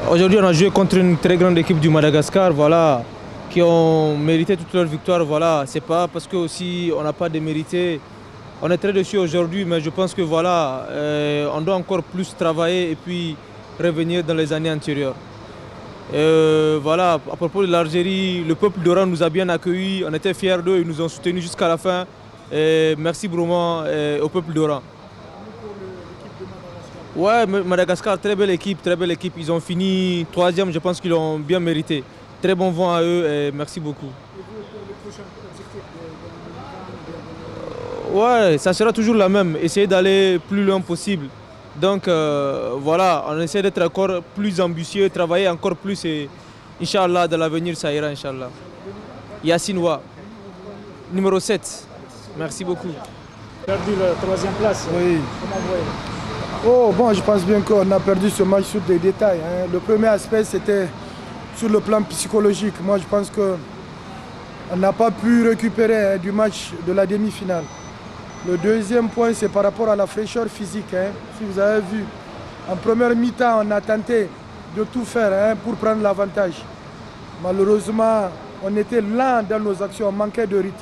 Aujourd'hui, on a joué contre une très grande équipe du Madagascar, voilà, qui ont mérité toute leur victoire. Voilà, c'est pas parce que aussi on n'a pas démérité. On est très déçus aujourd'hui, mais je pense que voilà, on doit encore plus travailler et puis revenir dans les années antérieures. Voilà, à propos de l'Algérie, le peuple d'Oran nous a bien accueillis, on était fiers d'eux, ils nous ont soutenus jusqu'à la fin. Et merci vraiment au peuple d'Oran. Ouais, Madagascar, très belle équipe, très belle équipe. Ils ont fini troisième, je pense qu'ils l'ont bien mérité. Très bon vent à eux et merci beaucoup. Ouais, ça sera toujours la même, essayer d'aller plus loin possible. Donc voilà, on essaie d'être encore plus ambitieux, travailler encore plus et Inch'Allah, dans l'avenir, ça ira, Inch'Allah. Yassine Wa, numéro 7. Merci beaucoup. Perdu la troisième place. Oui. Comment vous voyez? Oh, bon, je pense bien qu'on a perdu ce match sur des détails. Hein. Le premier aspect, c'était sur le plan psychologique. Moi, je pense qu'on n'a pas pu récupérer du match de la demi-finale. Le deuxième point, c'est par rapport à la fraîcheur physique. Hein. Si vous avez vu, en première mi-temps, on a tenté de tout faire pour prendre l'avantage. Malheureusement, on était lent dans nos actions, on manquait de rythme.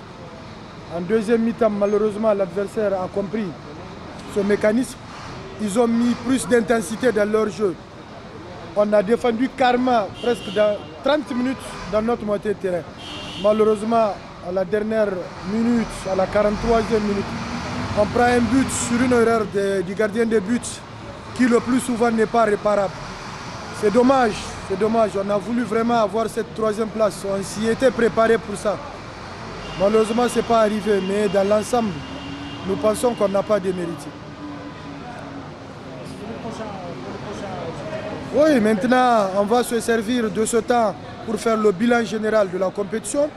En deuxième mi-temps, malheureusement, l'adversaire a compris ce mécanisme. Ils ont mis plus d'intensité dans leur jeu. On a défendu carrément presque dans 30 minutes dans notre moitié de terrain. Malheureusement, à la dernière minute, à la 43e minute, on prend un but sur une erreur du gardien de but qui le plus souvent n'est pas réparable. C'est dommage, c'est dommage. On a voulu vraiment avoir cette troisième place. On s'y était préparé pour ça. Malheureusement, ce n'est pas arrivé, mais dans l'ensemble, nous pensons qu'on n'a pas démérité. Oui, maintenant, on va se servir de ce temps pour faire le bilan général de la compétition.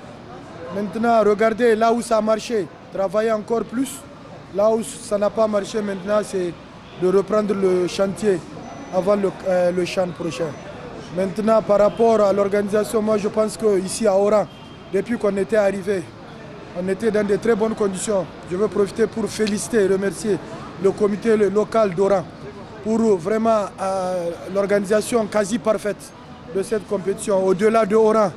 Maintenant, regardez là où ça a marché, travailler encore plus. Là où ça n'a pas marché, maintenant, c'est de reprendre le chantier avant le champ prochain. Maintenant, par rapport à l'organisation, moi, je pense qu'ici à Oran, depuis qu'on était arrivé, on était dans de très bonnes conditions. Je veux profiter pour féliciter et remercier le comité local d'Oran pour vraiment l'organisation quasi parfaite de cette compétition. Au-delà de Oran,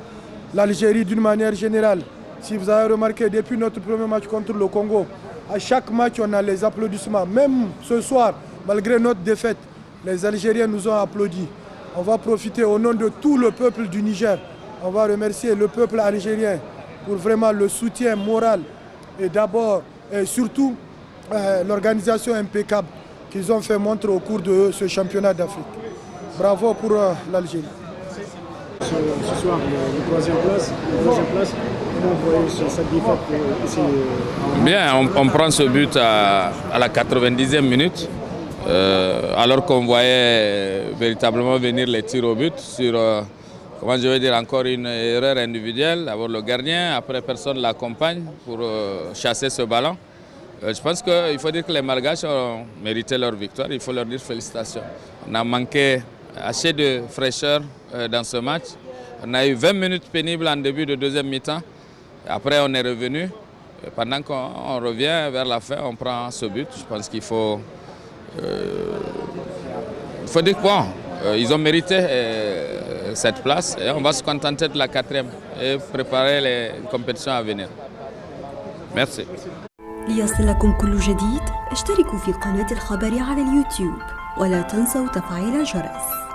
l'Algérie d'une manière générale, si vous avez remarqué, depuis notre premier match contre le Congo, à chaque match on a les applaudissements. Même ce soir, malgré notre défaite, les Algériens nous ont applaudi. On va profiter au nom de tout le peuple du Niger. On va remercier le peuple algérien pour vraiment le soutien moral et d'abord et surtout l'organisation impeccable qu'ils ont fait montre au cours de ce championnat d'Afrique. Bravo pour l'Algérie. Ce soir, la troisième place, comment vous voyez cette défaite ici? Bien, on prend ce but à la 90e minute, alors qu'on voyait véritablement venir les tirs au but sur, comment je vais dire, encore une erreur individuelle. D'abord le gardien, après personne ne l'accompagne pour chasser ce ballon. Je pense qu'il faut dire que les Malgaches ont mérité leur victoire, il faut leur dire félicitations. On a manqué assez de fraîcheur dans ce match. On a eu 20 minutes pénibles en début de deuxième mi-temps. Après, on est revenu. Pendant qu'on revient vers la fin, on prend ce but. Je pense qu'il faut dire quoi. Ils ont mérité cette place et on va se contenter de la 4e et préparer les compétitions à venir. Merci. ليصلكم كل جديد اشتركوا في قناة الخبر على اليوتيوب ولا تنسوا تفعيل الجرس.